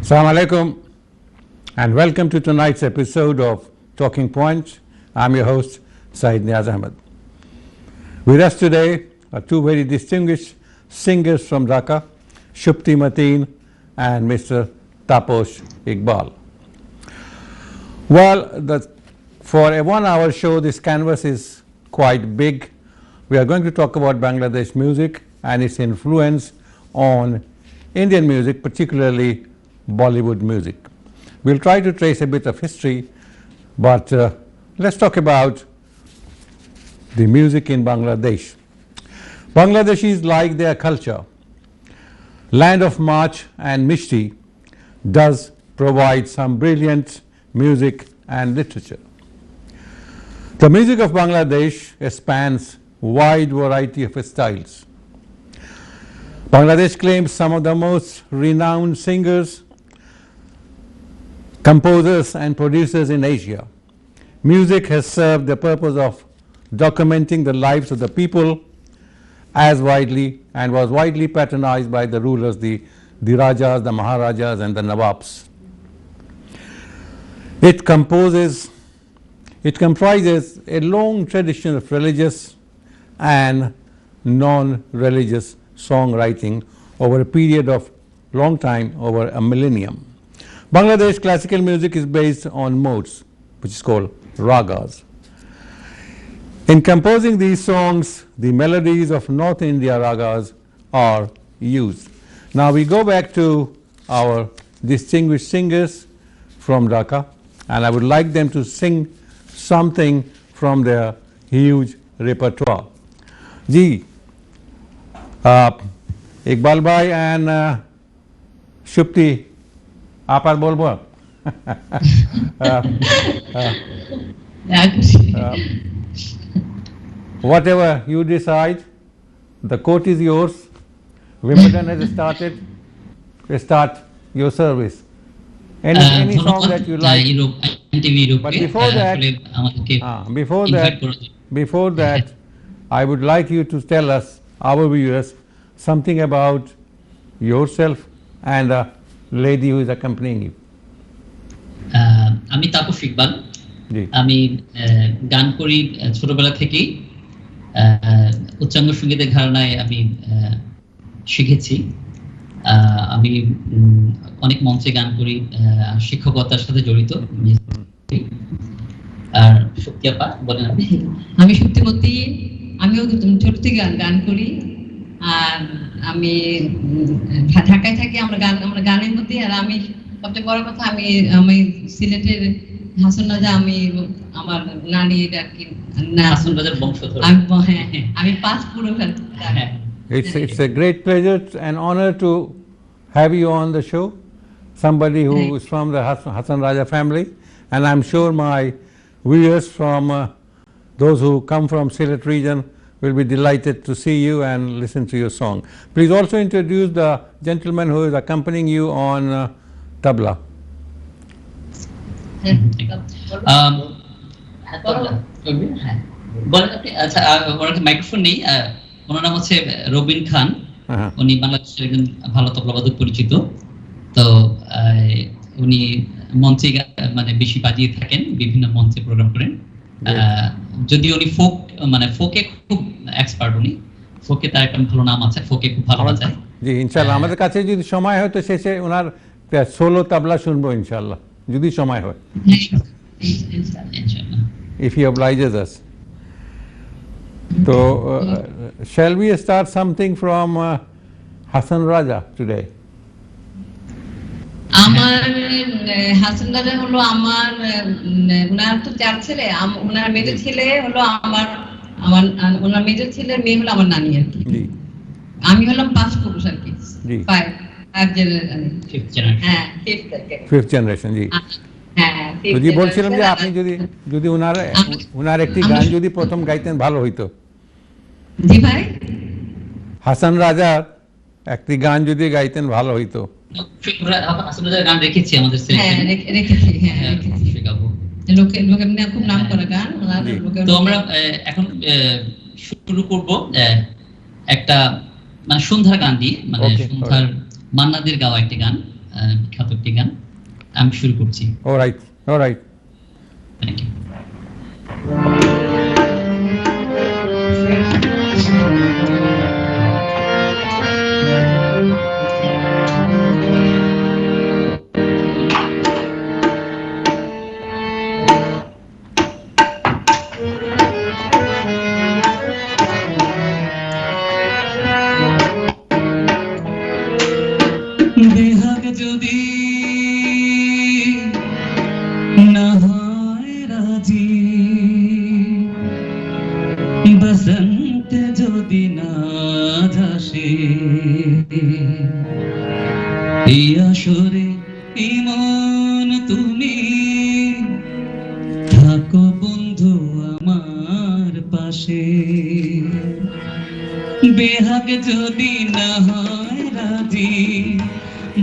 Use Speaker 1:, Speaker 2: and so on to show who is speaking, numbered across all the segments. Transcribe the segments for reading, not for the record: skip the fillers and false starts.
Speaker 1: Assalamu alaikum and welcome to tonight's episode of Talking Points. I'm your host, Saeed Niaz Ahmed. With us today are two very distinguished singers from Dhaka, Shupti Mateen and Mr. Taposh Iqbal. Well, for a 1 hour show, this canvas is quite big. We are going to talk about Bangladesh music and its influence on Indian music, particularly Bollywood music. We'll try to trace a bit of history, but let's talk about the music in Bangladesh. Bangladeshis like their culture. Land of March and Mishti does provide some brilliant music and literature. The music of Bangladesh spans wide variety of styles. Bangladesh claims some of the most renowned singers, composers and producers in Asia. Music has served the purpose of documenting the lives of the people as widely and was widely patronized by the rulers, the Rajas, the Maharajas and the Nawabs. It comprises a long tradition of religious and non-religious songwriting over a period of long time, over a millennium. Bangladesh classical music is based on modes, which is called ragas. In composing these songs, the melodies of North India ragas are used. Now we go back to our distinguished singers from Dhaka, and I would like them to sing something from their huge repertoire. Ji, Iqbal bhai and Shupti, आप आज बोल बोल whatever you decide, the court is yours. Wimbledon has started. Start your service. Any song that you like. But before that, I would like you to tell us, our viewers, something about yourself and the lady who is accompanying you.
Speaker 2: আমি তাপস ইকবাল, আমি গান করি ছোটবেলা থেকেই। উচ্চাঙ্গ সঙ্গীতের ঘরানায় আমি শিখেছি। আমি অনেক মঞ্চে গান করি, শিক্ষকতার সাথে জড়িত। আর শক্তি আপা বলেন।
Speaker 3: আমি শক্তিমতী, আমিও ছোট থেকে গান করি। আর আমি ঢাকায় থাকি, আমরা গানের মধ্যে। আর আমি সবচেয়ে বড় কথা, আমি সিলেটের হাসান রাজা, আমি আমার নানির আর কি
Speaker 2: হাসান রাজার বংশধর।
Speaker 3: আমি পাঁচ পুরো।
Speaker 1: It's a great pleasure and honor to have you on the show, somebody who is from the Hasan Raja family, and I'm sure my viewers from those who come from Sylhet region will be delighted to see you and listen to your song. Please also introduce the gentleman who is accompanying you on tabla.
Speaker 2: Microphone নেই। ওনার নাম হচ্ছে রবিন খান। উনি বাংলাদেশের একজন ভালো তবলাবাদক পরিচিত। তো উনি মঞ্চে মানে বেশি বাজিয়ে থাকেন, বিভিন্ন মঞ্চে প্রোগ্রাম করেন। যদি উনি ফোকে খুব এক্সপার্ট, উনি ফোকে তার একটা ভালো নাম আছে, ফোকে খুব ভালো বাজায়।
Speaker 1: জি ইনশাআল্লাহ, আমাদের কাছে যদি সময় হয় তো শেষে ওনার সোলো তবলা শুনবো ইনশাআল্লাহ, যদি সময় হয়।
Speaker 2: ইনশাআল্লাহ,
Speaker 1: if he obliges us. So shall we start something from Hasan Raja today?
Speaker 3: আমার হাসান রাজা হলো আমার, ওনার তো 4 ছেলে। ওনার মেজর ছেলে হলো ওনার মেজর ছেলের মেয়ে হলো আমার নানি আর কি। আমি হলাম 5 পুরুষ আর কি। 5
Speaker 1: fifth generation জি। হ্যাঁ, যদি বলছিলাম যে আপনি যদি ওনার একটি গান যদি প্রথম গাইতেন ভালো হইতো।
Speaker 3: জি ভাই,
Speaker 1: হাসান রাজার একটি গান যদি গাইতেন ভালো হইতো।
Speaker 2: হাসান রাজার গান রেখেছি আমাদের সিলেক্টে।
Speaker 3: রেখেছি। লোকে খুব নাম করা গান।
Speaker 2: তো আমরা এখন শুরু করব একটা মানে সন্ধ্যার গান দিয়ে, মানে সন্ধ্যার মান্নাদের গাওয়া একটি গান। বিখ্যাত একটি গান, আমি শুরু করছি।
Speaker 1: Alright, alright.
Speaker 2: Thank you. Behag যদি না হয় রাজি, বসন্ত যদি না আসে, এই আসরে ইমন তুমি থাকো বন্ধু আমার পাশে। বেহাগ যদি না হয় রাজি,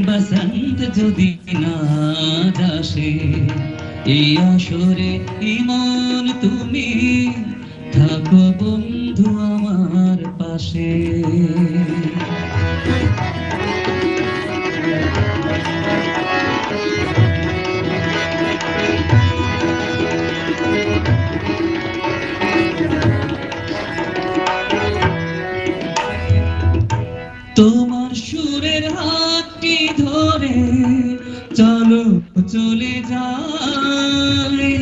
Speaker 2: বসন্ত যদি না আসে, এই আসরে ইমন তুমি থাকো বন্ধু আমার পাশে। তোমার সুরের হাতটি ধরে চলো চলে যাই,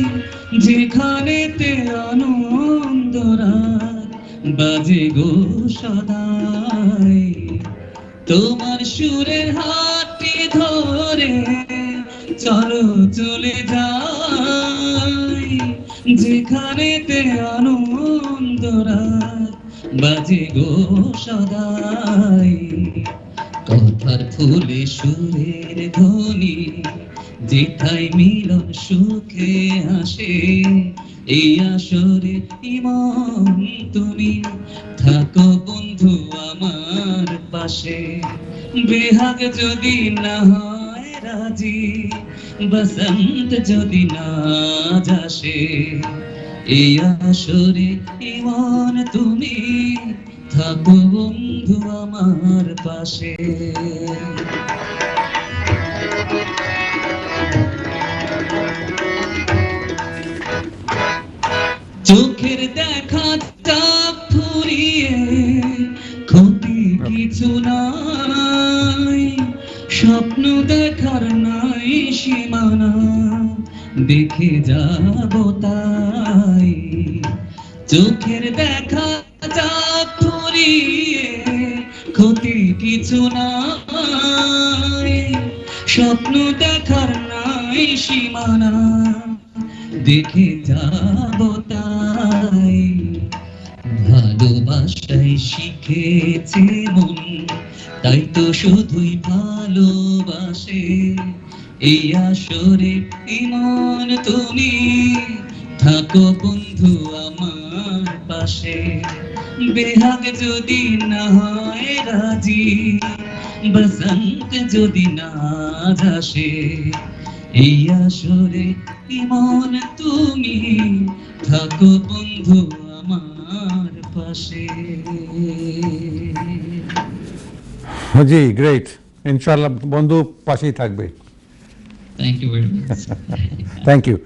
Speaker 2: যেখানেতে আনন্দ রাত বাজে গো সদাই। তোমার সুরের হাতটি ধরে চলো চলে যাই, যেখানেতে আনন্দ রাত বাজে গো সদাই। কথার ফুলে সুরের ধ্বনি যেথায় মিলন সুখে আসে, এই আসরে ইমন তুমি থাকো বন্ধু আমার পাশে। বেহাগ যদি না হয় রাজি, বসন্ত যদি না আসে, এই আসরে ইমন তুমি থাকো বন্ধু আমার পাশে। চোখের দেখা চাপ ফুরিয়ে ক্ষতি কিছু নাই, স্বপ্ন দেখার নাই সীমানা, দেখে যাব তাই। চোখের দেখা চাপ ফুরিয়ে ক্ষতি কিছু নাই, স্বপ্ন দেখার নাই সীমানা, দেখে যাব তাই। ভালোবাসায় শিখেছে মন, তাই তো শুধুই ভালোবাসে, এই আসরে ইমন তুমি থাকো বন্ধু আমার পাশে। বেহাগ যদি না হয় রাজি, বসন্ত যদি না আসে, এই আসরে ইমন তুমি থাকো বন্ধু আমার পাশে।
Speaker 1: জি, গ্রেট। ইনশাআল্লাহ বন্ধু পাশেই থাকবে।
Speaker 2: Thank you very much.
Speaker 1: Thank you.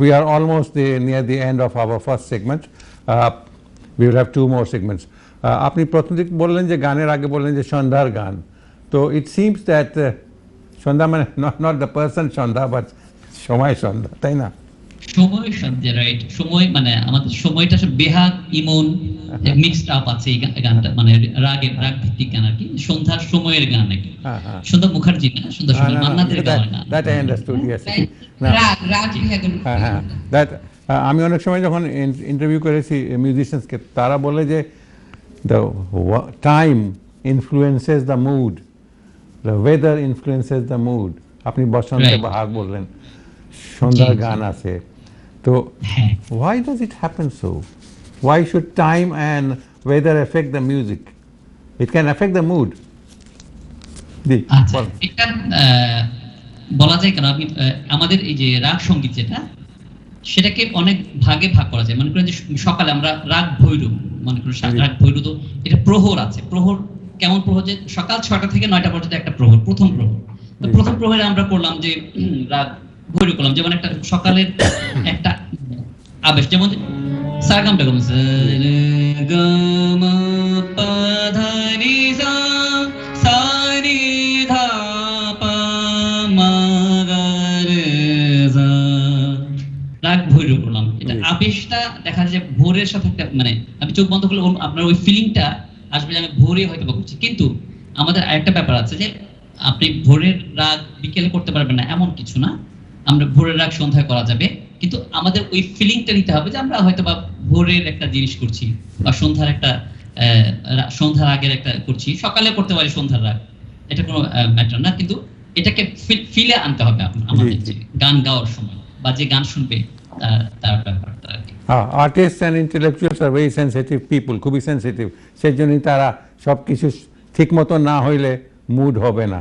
Speaker 1: We are almost near the end of our first segment. We will have two more segments. আপনি প্রথম দিকে বললেন যে গানের আগে বললেন যে সন্ধ্যার গান, তো it seems that সন্ধ্যা মানে not the person Sandhya but সময় সন্ধ্যা, তাই না?
Speaker 2: সময় সন্ধ্যা, রাইট। সময় মানে আমাদের সময়টা বেহাগ ইমন মিক্সড আপ আছে এই গানটা, মানে রাগ ভিত্তিক গান আর কি, সন্ধ্যার সময়ের গান আর কি। সন্ধ্যা মুখার্জি না, সন্ধ্যা সময় মান্নাদের গান না।
Speaker 1: That I understood, yes.
Speaker 3: রাগ বিহাগের
Speaker 1: That আমি অনেক সময় যখন ইন্টারভিউ করেছি মিউজিশিয়ানসকে, তারা বলে যে the time influences the mood, the weather influences the mood. আপনি বসন্তে বাহাগ বললেন, সন্ধ্যার গান আছে, তো why does it happen so? Why should time and weather affect the music? It can affect the mood.
Speaker 2: আচ্ছা, এটা বলা যায় কেন, আমি আমাদের এই যে রাগ সঙ্গীত যেটা, সেটাকে অনেক ভাগে ভাগ করা যায়। মনে করেন যে সকালে আমরা রাগ ভৈরব, মনে করেন রাগ ভৈরব, তো এটা প্রহর আছে, প্রহর কেমন প্রহর, যে সকাল 6টা থেকে 9টা পর্যন্ত একটা প্রহর, প্রথম প্রহর। তো প্রথম প্রহরে আমরা করলাম যে রাগ করলাম, যেমন একটা সকালের একটা আবেশ, যেমন সারগামটা করলাম, রাগ ভৈরব করলাম। এটা আবেশটা দেখা যায় ভোরের সাথে একটা, মানে আমি চোখ বন্ধ করলে আপনার ওই ফিলিংটা আসবে যে আমি ভোরে হয়তো করছি। কিন্তু আমাদের আরেকটা ব্যাপার আছে যে আপনি ভোরের রাগ বিকেলে করতে পারবেন না এমন কিছু না, আমরা ভোরের রাগ সন্ধ্যায় করা যাবে, কিন্তু আমাদের ওই ফিলিংটা নিতে হবে যে আমরা হয়তো বা ভোরের একটা জিনিস করছি বা সন্ধ্যার একটা সন্ধ্যার আগের একটা করছি, সকালে করতে পারি সন্ধ্যার রাগ, এটা কোনো ম্যাটার না, কিন্তু এটাকে ফিলে আনতে হবে আমাদের গান গাওয়ার সময় বা যে গান শুনবে তার ব্যাপারটা আর কি।
Speaker 1: Artist and intellectuals are very sensitive people, খুবই সেন্সিটিভ, সেই জন্যই তারা সব কিছু ঠিক মতো না হইলে মুড হবে না।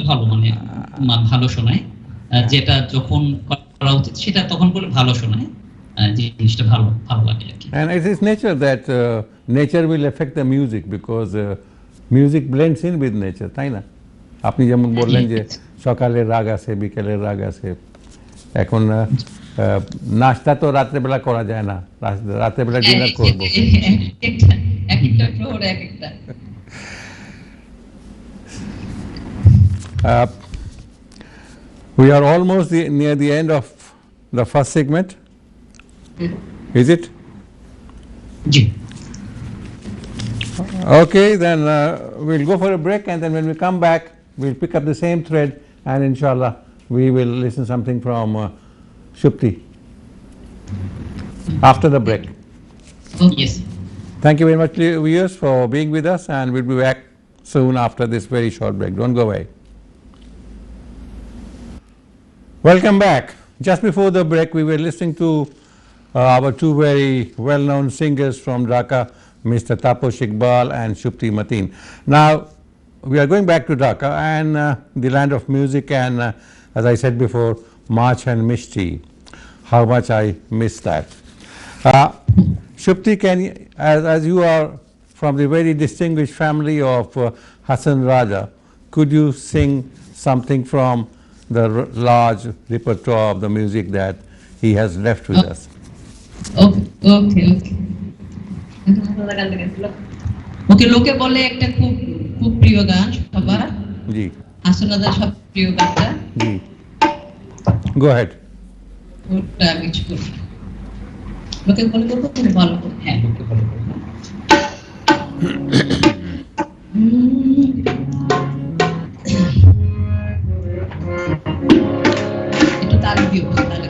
Speaker 2: ভালো, মানে ভালো শোনায়, যেটা যখন করা উচিত সেটা তখন করলে ভালো শোনায়, জিনিসটা ভালো লাগে আর কি।
Speaker 1: And it is nature that nature will affect the music because music blends in with nature, তাই না? আপনি যেমন বললেন যে সকালের রাগ আছে, বিকেলের রাগ আছে। এখন নাস্তা তো রাত্রেবেলা করা যায় না, রাত্রেবেলা ডিনার করবো। We are almost near the end of the first segment. Is it? Okay, then we'll go for a break, and then when we come back, we'll pick up the same thread, and inshallah, we will listen something from Shupti after the break.
Speaker 2: Yes.
Speaker 1: Thank you very much, viewers, for being with us, and we'll be back soon after this very short break. Don't go away. Welcome back. Just before the break, we were listening to our two very well-known singers from Dhaka, Mr. Taposh Iqbal and Shupti Mateen. Now, we are going back to Dhaka and the land of music, and as I said before, March and Mishti. How much I miss that. Shupti, as you are from the very distinguished family of Hassan Raja, could you sing something from the large repertoire of the music that he has left with us?
Speaker 3: ওকে লোকে বলে একটা খুব খুব প্রিয় গান সবার,
Speaker 1: জি
Speaker 3: হাসান রাজার সব প্রিয় গানটা।
Speaker 1: জি, go ahead.
Speaker 3: ওটা আমি কিছু করি, লোকে বলে করবো, তুমি ভালো করো।
Speaker 2: হ্যাঁ, লোকে ভালো করবো।
Speaker 3: একটু তাল দিও তাহলে।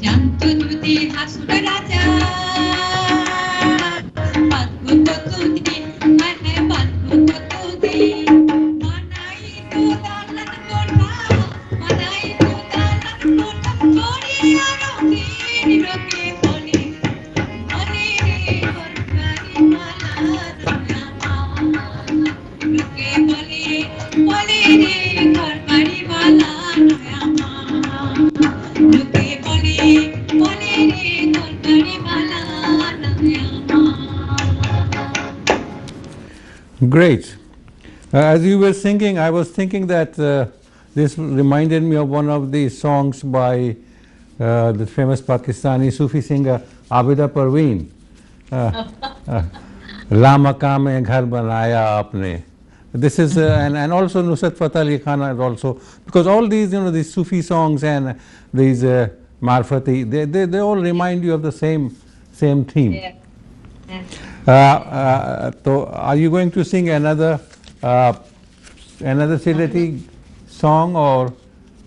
Speaker 3: জানতো যদি হাসুর রাজা বাঁচবো কতদিন হায় হায় বাঁচবো কতদিন মানাই তো দালান কোঠা মানাই তো দালান কোঠা করিয়া রঙিন রঙে বলে বলে রে ঘরবাড়ি মালা রঙে বলে বলে রে ঘরবাড়ি মালা লোকে বলে বলে রে ঘরবাড়ি মালা
Speaker 1: Great. As you were singing, I was thinking that this reminded me of one of the songs by the famous Pakistani Sufi singer Abida Parveen. La Maqam mein ghar banaya aapne. This is and also Nusrat Fateh Ali Khan is also, because all these, you know, these Sufi songs and these Marfati, they all remind you of the same theme.
Speaker 3: Yeah.
Speaker 1: So are you going to sing another Sylheti song or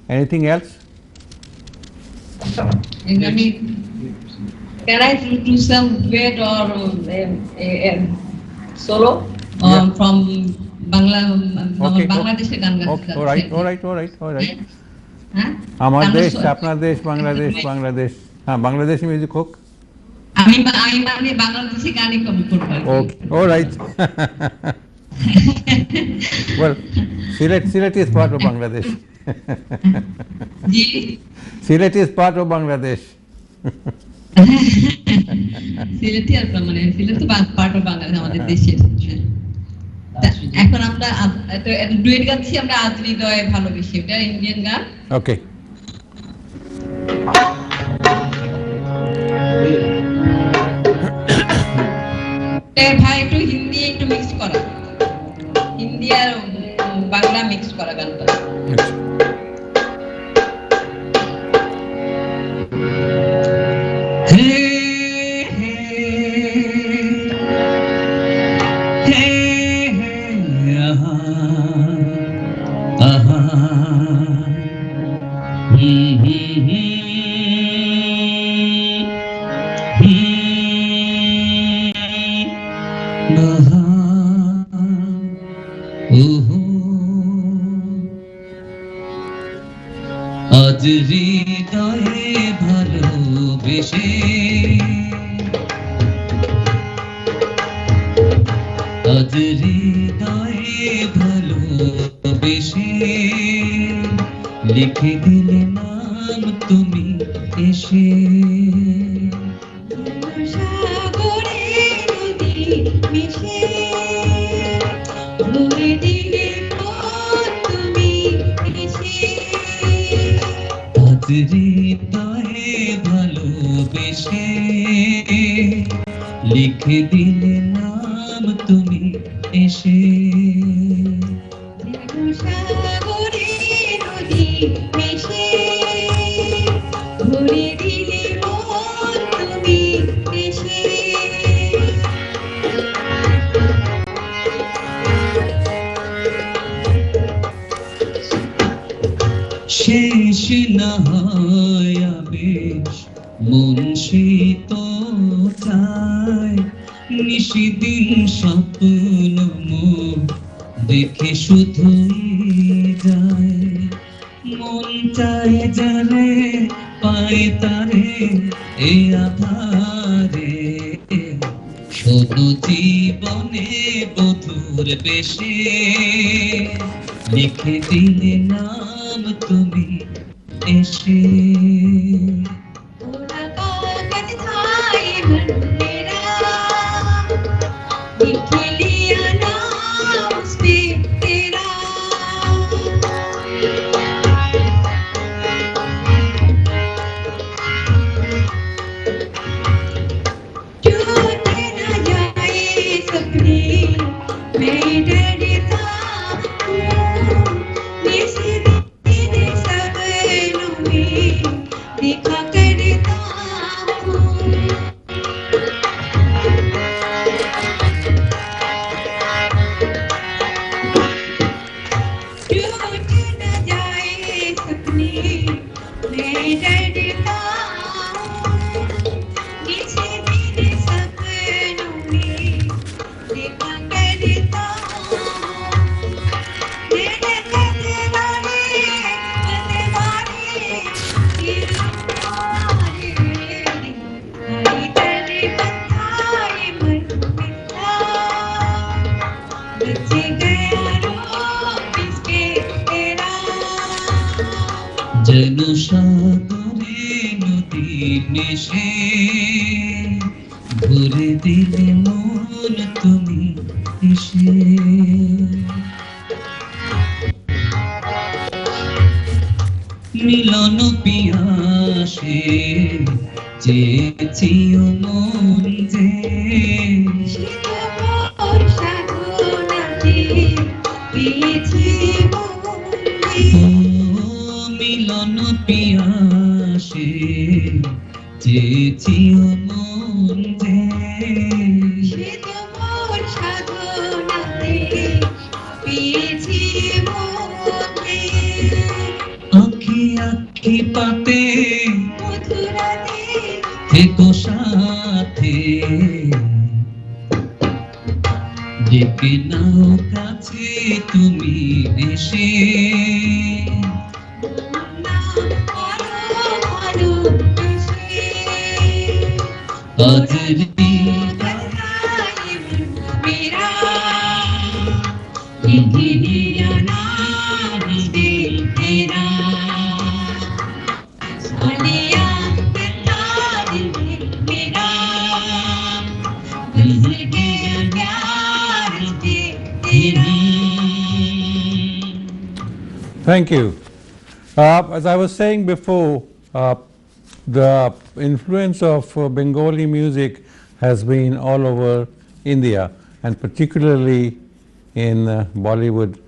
Speaker 1: anything else?
Speaker 3: And I mean, can I do some duet or solo from Bangladesh গান গাইতে
Speaker 1: Okay, all right.
Speaker 3: হ্যাঁ
Speaker 1: আমার দেশ, আপনার দেশ, বাংলাদেশ, হ্যাঁ, Bangladeshi music হোক।
Speaker 3: আমি মানে বাংলাদেশি গানই কম করব।
Speaker 1: Okay, all right. Well, Sylhet is part of Bangladesh.
Speaker 3: G
Speaker 1: Sylhet is part of Bangladesh.
Speaker 3: Sylheti আর মানে সিলেট তো পার্ট অফ বাংলাদেশ আমাদের দেশের। এখন আমরা ডুয়েট গাচ্ছি আমরা আজ হৃদয়ে ভালোবেসে, এটা ইন্ডিয়ান গান।
Speaker 1: Okay.
Speaker 3: ভাই একটু হিন্দি একটু মিক্স করা, হিন্দি আর বাংলা মিক্স করা গানটা।
Speaker 2: আজ হৃদয়ে ভালোবেসে, আজ হৃদয়ে ভালোবেসে লিখে দিলে নাম তুমি এসে।
Speaker 3: সাগরে নদী মিশে ভরে দিলে তুমি এসে।
Speaker 2: আজ হৃদয়ে ভালোবেসে লিখে দিলে নাম তুমি এসে।
Speaker 3: সাগরে নদী মিশে ভরে দিলে তুমি এসে।
Speaker 2: শেষ না হয় বেশ মন শীত চায়, নিশিদিন স্বপ্ন মুখ দেখে শুধুই যায়। মন চায় যারে পায় তারে এ আধারে, শোনো জীবনে বধুর বেশে লিখে দিলে নাম তুমি এসে।
Speaker 3: ওরা কাগজ থাই বন্দেরা লিখে লিয়া নাম উসপে তেরা। टूटे ना जाए सपने मैं डरता हूँ, किसी दिन सपनों में देखा करता हूँ।
Speaker 2: যেন সাগরে নদী মিশে ভরে দিলে মন তুমি এসে মিলন পিয়াসে চেয়েছিও মন যে মিলন পিয়াসে চেয়েছিও মন যে আখি আখি পাতে থেকো সাথে ডেকে নাও কাছে তুমি এসে बजरी
Speaker 1: Thank you. As I was saying before, the influence of Bengali music has been all over India and particularly in Bollywood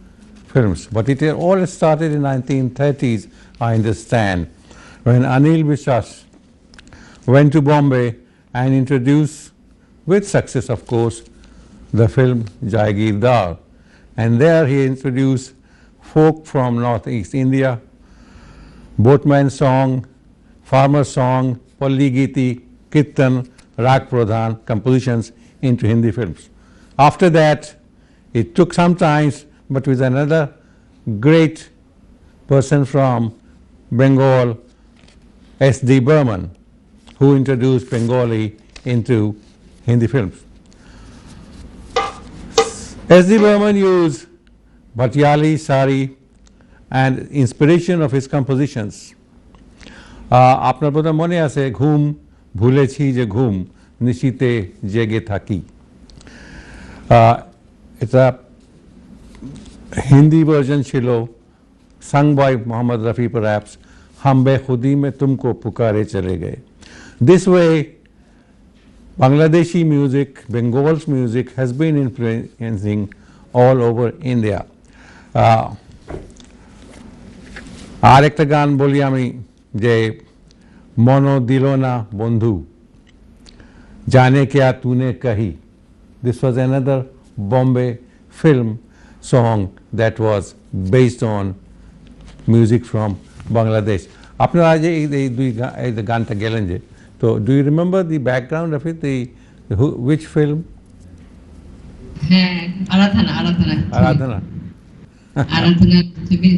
Speaker 1: films. But it all started in 1930s, I understand, when Anil Biswas went to Bombay and introduced, with success of course, the film Jagirdar. And there he introduced folk from Northeast India, boatman song, farmer song, Palli Giti, Kirtan, Rag Pradhan compositions into Hindi films. After that, it took some time, but with another great person from Bengal, S.D. Burman, who introduced Bengali into Hindi films. S.D. Burman used Bhatiyali, Sari, and inspiration of his compositions. আপনার বোধহয় মনে আছে ঘুম ভুলেছি যে ঘুম নিশীতে জেগে থাকি এটা হিন্দি ভার্জন ছিল sung by Muhammad Rafi perhaps हम बेखुदी में तुमको पुकारे चले गए. This way Bangladeshi music, Bengal's music has been influencing all over India. আর একটা গান বলি আমি যে মনো দিলো না বন্ধু জানে क्या तूने कही. This was another Bombay film song that was based on music from Bangladesh. আপনারা যে এই দুই গানটা গেলেন যে তো do you remember the background of it, which film?
Speaker 3: হ্যাঁ আরাধনা
Speaker 1: আরাধনা
Speaker 3: ছবি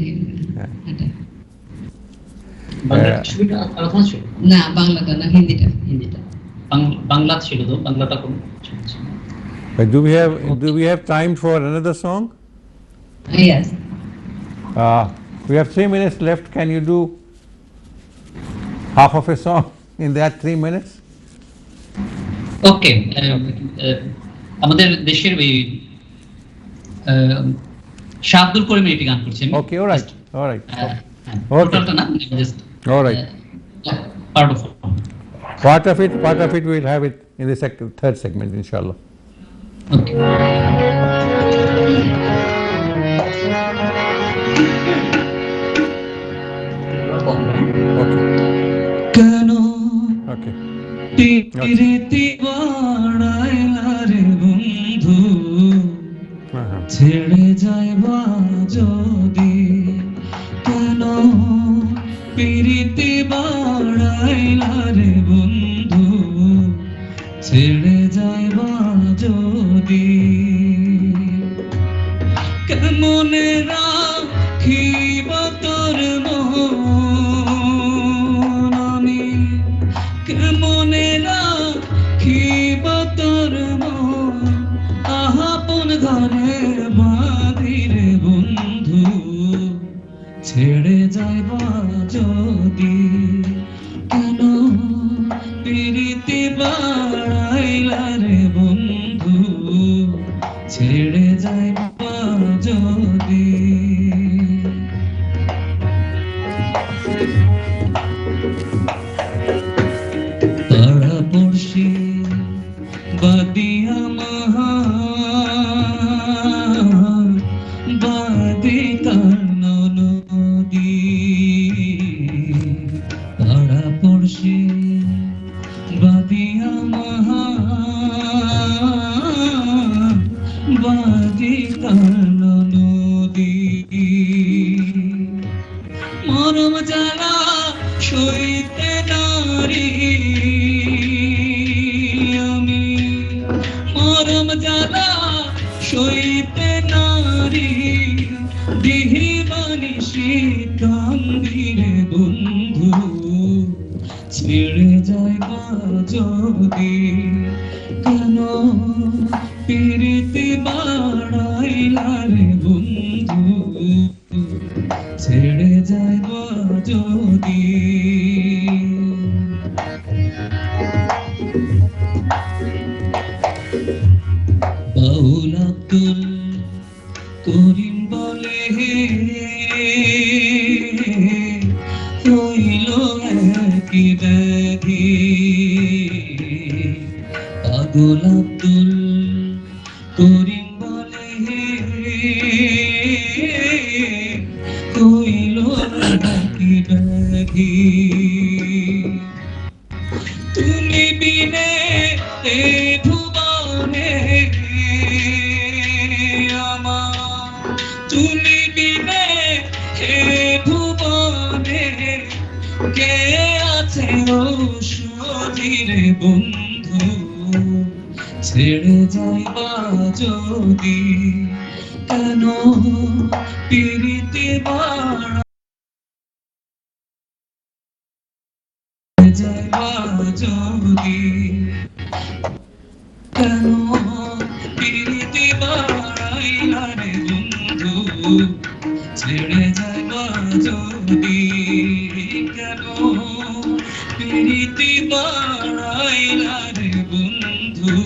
Speaker 2: বাংলা ছবিটা আরাধনা ছিল
Speaker 3: না বাংলাটা না হিন্দিটা
Speaker 2: বাংলা ছিল তো বাংলাটা কোন
Speaker 1: Do we have time for another song?
Speaker 3: Yes.
Speaker 1: We have 3 minutes left. Can you do half of a song in that 3 minutes?
Speaker 2: Okay. আমাদের দেশের ওই শাহ আব্দুল করিমের একটি গান করছি আমি.
Speaker 1: Okay, all right.
Speaker 2: টোটালটা না just
Speaker 1: All right.
Speaker 2: Part of
Speaker 1: it we'll have it in the third segment, inshallah.
Speaker 2: Okay.
Speaker 1: Okay.
Speaker 2: প্রীতি বাড়াইলা রে বন্ধু ছেড়ে যাইবা যদি কেন প্রীতি বাড়াইলা রে বন্ধু ছেড়ে যাইবা যদি কেমনে রাখিব তোর মন আমি কেমনে রাখিব তোর মন আপন ঘরে
Speaker 4: যাইবা যদি তারা পড়শি বাদিয়া মহা বাদি কার্ণ নদী তারা পড়শি বাদিয়া মহা বাদি কার্ণ নদী মরম জ্বালা সইতে নারী আমি মরম জ্বালা সইতে নারী দিহিবানি কান্দিরে বন্ধু ছেড়ে যাইবা যদি কেন প্রীতি বাড়াইলা রে বন্ধু ছেড়ে যাইবা যদি বাউল আব্দুল করিম বলে হইল একই ব্যাধি পাগল আব্দুল করিম বলে হইল একই ব্যাধি তুমি বিনে এ ভুবনে আমার তুমি বিনে হে ভুবনে কে আছে ঔষধিরে বন্ধু ছেড়ে যাইবা যদি কেন প্রীতি বাড়া যাইবা যদি কেন প্রীতি বাড়াইলা রে বন্ধু ছেড়ে যাইবা যদি কেন প্রীতি বাড়াইলা রে বন্ধু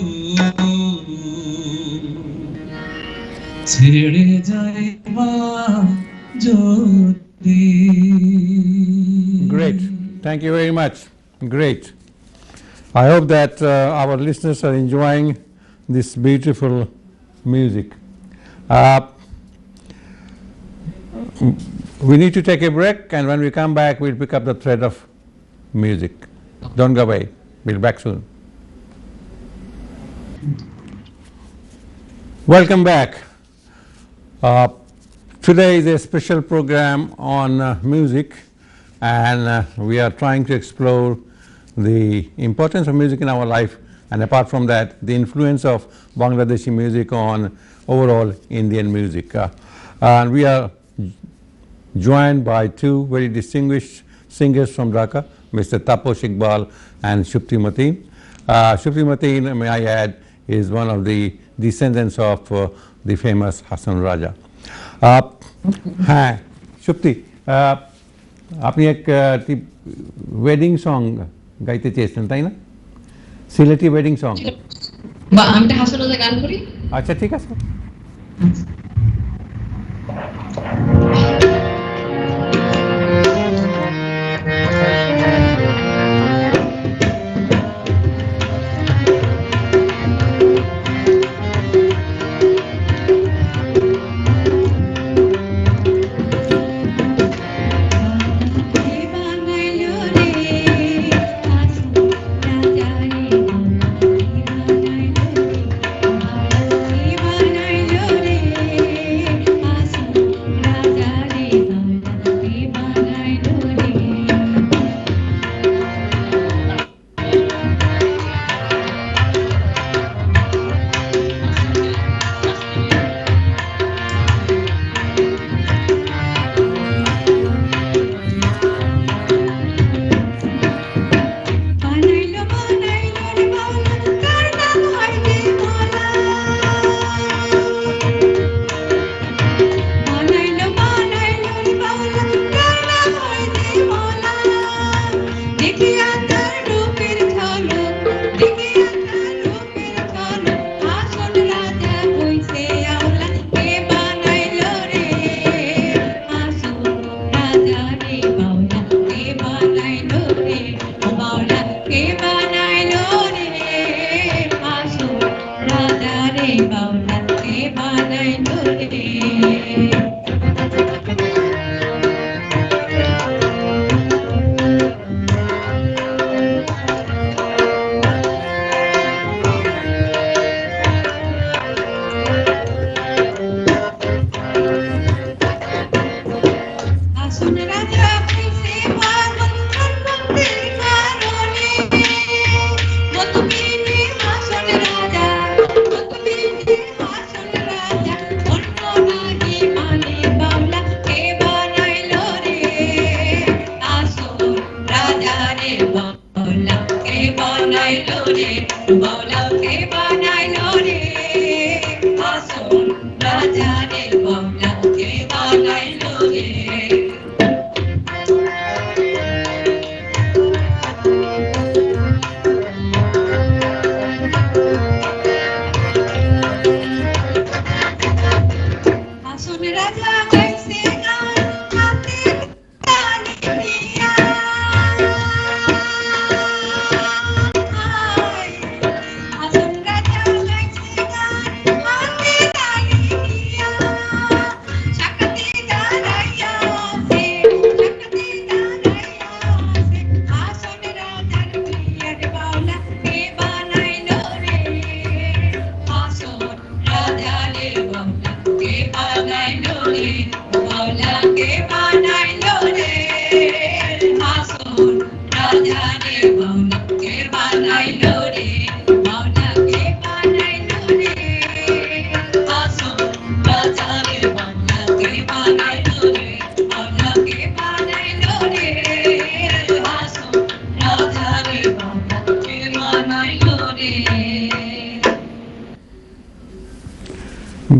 Speaker 4: ছেড়ে যাইবা যদি
Speaker 1: Great. Thank you very much. Great. I hope that our listeners are enjoying this beautiful music. We need to take a break, and when we come back, we'll pick up the thread of music. Don't go away. We'll be back soon. Welcome back. Today is a special program on music, and we are trying to explore the importance of music in our life, and apart from that, the influence of Bangladeshi music on overall Indian music. And we are joined by two very distinguished singers from Dhaka, Mr. Taposh Iqbal and Shupti Mateen. Shupti Mateen, may I add, is one of the descendants of the famous Hassan Raja. হ্যাঁ সুপ্তি, আপনি এক wedding song গাইতে চেয়েছেন তাই না? Sylheti wedding song.
Speaker 3: আমি তো হাসন রাজা গান করি।
Speaker 1: আচ্ছা ঠিক আছে।
Speaker 5: Bye.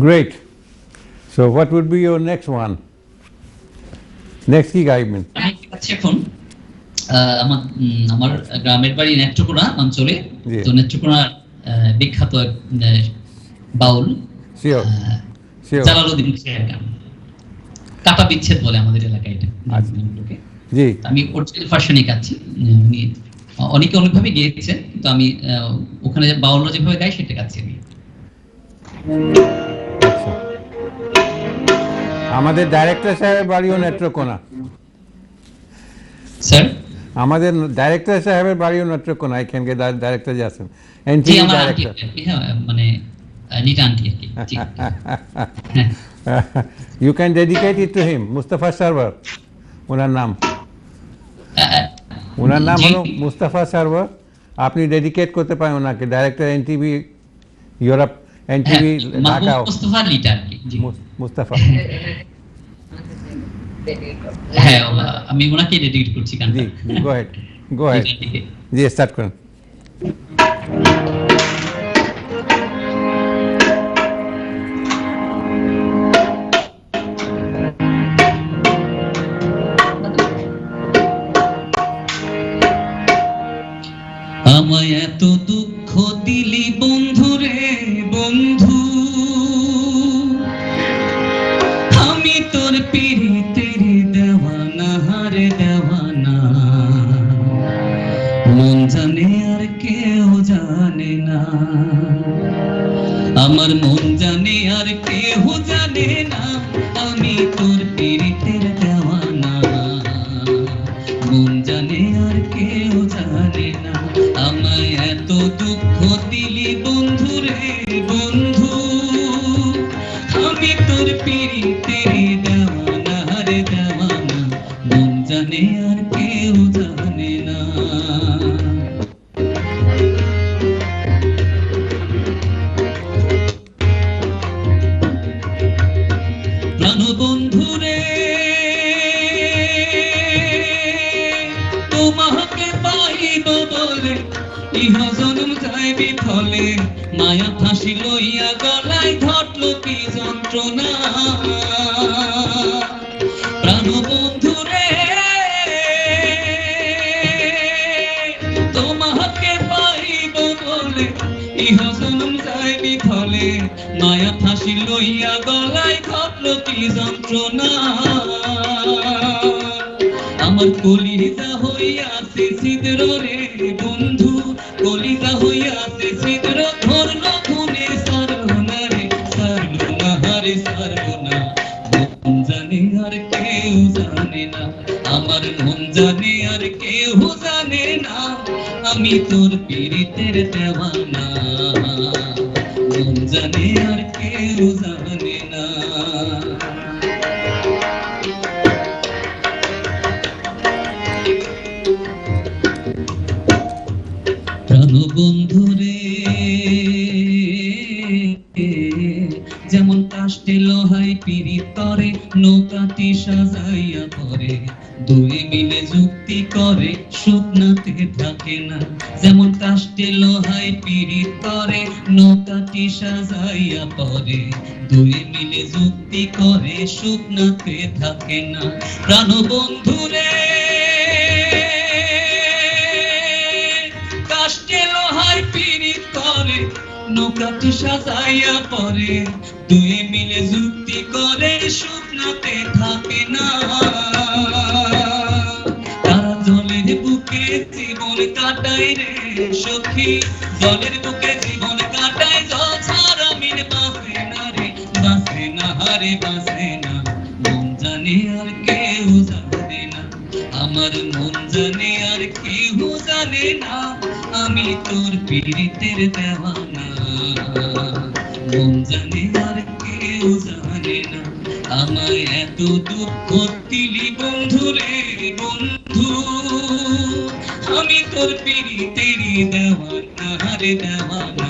Speaker 1: Great. So what would be your next one? Next কি গাইবেন?
Speaker 2: আমি আছি এখন আমার গ্রামের বাড়ি নেত্রকোনা অঞ্চলে। তো নেত্রকোনার বিখ্যাত বাউল জালালউদ্দিন খেয়ার গান কাটা বিচ্ছেদ বলে আমাদের এলাকায় এটা।
Speaker 1: জি,
Speaker 2: আমি অরিজিনাল ভার্সনই গাচ্ছি। উনি অনেকে অনেকভাবে গেয়েছে, কিন্তু আমি ওখানে বাউলরা যেভাবে গায় সেটা গাচ্ছি আমি।
Speaker 1: আমাদের ডাইরেক্টর সাহেবের বাড়িও নেত্রকোনা।
Speaker 2: স্যার,
Speaker 1: আমাদের ডাইরেক্টর সাহেবের বাড়িও নেত্রকোনা। এখানকে ডাইরেক্টর যে আছেন,
Speaker 2: জি
Speaker 1: এনটিভি
Speaker 2: আমার আন্টি,
Speaker 1: ডাইরেক্টর,
Speaker 2: হ্যাঁ মানে নিটা আন্টি আর কি। জি।
Speaker 1: You can dedicate it to him, Mustafa Sarwar ওনার নাম। ওনার নাম হলো মুস্তাফা সারওয়ার। আপনি ডেডিকেট করতে পারেন ওনাকে, director NTV Europe, NTV Dhaka.
Speaker 2: Mustafa Lita আর কি। জি
Speaker 1: মুস্তাফা।
Speaker 2: হ্যাঁ, আমি ওনাকে ডেডিকেট করছি গানটা।
Speaker 1: জি, গো হেড, গো হেড। জি, স্টার্ট করুন।
Speaker 4: আমায় এত দুঃখ দিলি বন্ধু রে বন্ধু, আমি তোর পিরিতের দেওয়ানা হারে দেওয়ানা, মন জানে আর কেউ জানে না, আমার মন জানে আর কেউ জানে না, আমি তোর পিরিতের দেওয়ানা, মন জানে আর কেউ জানে না। আমায় এত দুঃখ দিলি বন্ধু রে বন্ধু, আমি তোর পিরিতের দেওয়ানা রে দেওয়ানা, মন জানে আর কেউ জানে না। প্রাণ বন্ধু রে তোমাকে পাইব বলে ইহ জনম যায় বিফলে, মায়া ফাঁসি লইয়া গলায় ঘটল কি যন্ত্রণা। প্রাণ বন্ধু রে তোমাকে পাইব বলে ইহ জনম যায় বিফলে, মায়া ফাঁসি লইয়া গলায় ঘটল কি যন্ত্রণা। আমার কলিজা হইয়াছে ছিদ্র রে বন্ধু, কলিজা হইয়াছে ছিদ্র, ধরল খুনে সারলো না রে সারলো না রে। পারবো না মন জানে আর কেউ জানে না আমার মন জানে আর কেউ জানে না আমি তোর পীড়িতের দেওয়ানা মন জানে আর কেউ জানে না প্রাণবন্ধুরে যেমন কাষ্টে লোহাই পিরিত করে নৌকাটি সাজাইয়া পরে দুই মিলে যুক্তি করে শুকনাতে থাকে না যেমন কাষ্টে লোহাই পিরিত করে নৌকাটি সাজাইয়া পরে দুই মিলে যুক্তি করে শুকনাতে থাকে না প্রাণবন্ধুরে কাষ্টে লোহাই পিরিত করে নৌকাটি সাজাইয়া পরে দুই মিলে যুক্তি করে শুকনাতে থাকে না তারা জলের বুকে জীবন কাটায় রে সখী জলের বুকে জীবন কাটায় জল ছাড়া মিলে বাঁচে না রে বাঁচে না হারে বাঁচে না মন জানে আর কেউ জানে না আমার মন জানে আর কেউ জানে না আমি তোর পীড়িতের দেওয়ানা মন জানে আর কেউ জানে না আমায় এত দুঃখ দিলি বন্ধু রে বন্ধু আমি তোর পীড়িতের দেওয়ানা রে দেওয়ানা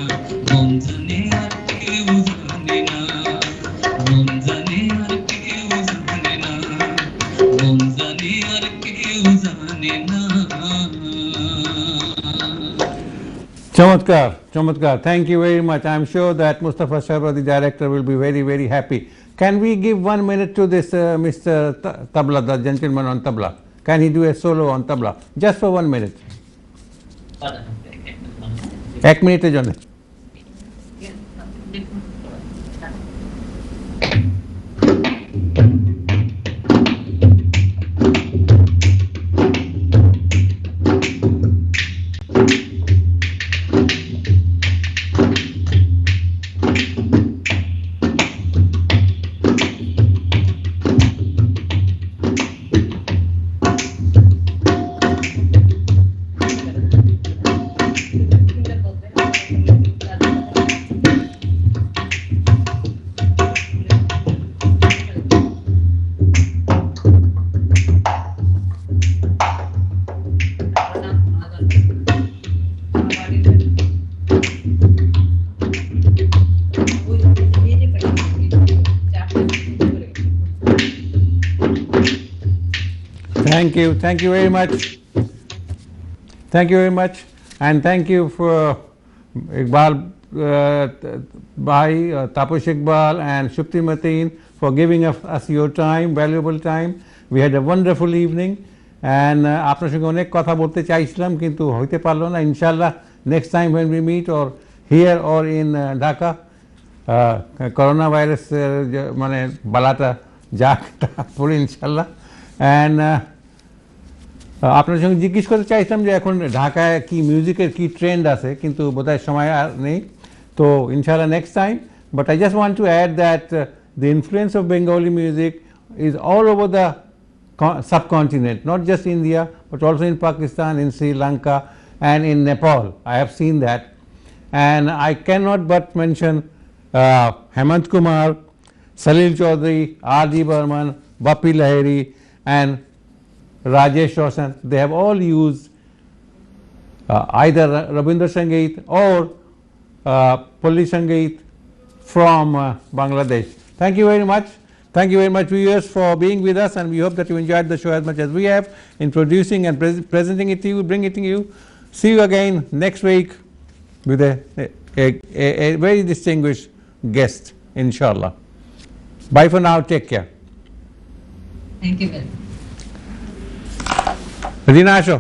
Speaker 4: মন জানে আর কেউ জানে না মন জানে আর কেউ জানে না মন জানে আর কেউ জানে না
Speaker 1: Chamatkar, Chamatkar. Thank you very much. I am sure that Mustafa Sharma, the director, will be very, very happy. Can we give 1 minute to this Mr. Tabla, the gentleman on tabla? Can he do a solo on tabla? Just for 1 minute. 1 minute এর জন্য। Thank you very much. Thank you very much, and thank you for Iqbal Bhai, Taposh Iqbal and Shupti Mateen for giving us your time, valuable time. We had a wonderful evening, and আপনার সঙ্গে অনেক কথা বলতে চাইছিলাম কিন্তু হইতে পারলো না ইনশাআল্লাহ next time when we meet or here or in Dhaka corona virus মানে বালাটা যাক তারপরে ইনশাআল্লাহ and আপনার সঙ্গে জিজ্ঞেস করতে চাইছিলাম যে এখন ঢাকায় কি মিউজিকের কি ট্রেন্ড আছে কিন্তু বোধহয় সময় আর নেই তো ইনশাআল্লাহ next time but I just want to add that the influence of Bengali music is all over the subcontinent, not just India but also in Pakistan, in Sri Lanka and in Nepal. I have seen that, and I cannot but mention Hemant Kumar, Salil Chaudhary, R.D. Burman, Bappi Lahiri and Rajesh Roshan. They have all used either Rabindra Sangeet or Pulli Sangeet from Bangladesh. Thank you very much. Thank you very much viewers for being with us, and we hope that you enjoyed the show as much as we have in producing and presenting it to you, bring it to you. See you again next week with a very distinguished guest, inshallah. Bye for now, take care.
Speaker 3: Thank you very much.
Speaker 1: Rina, আসো।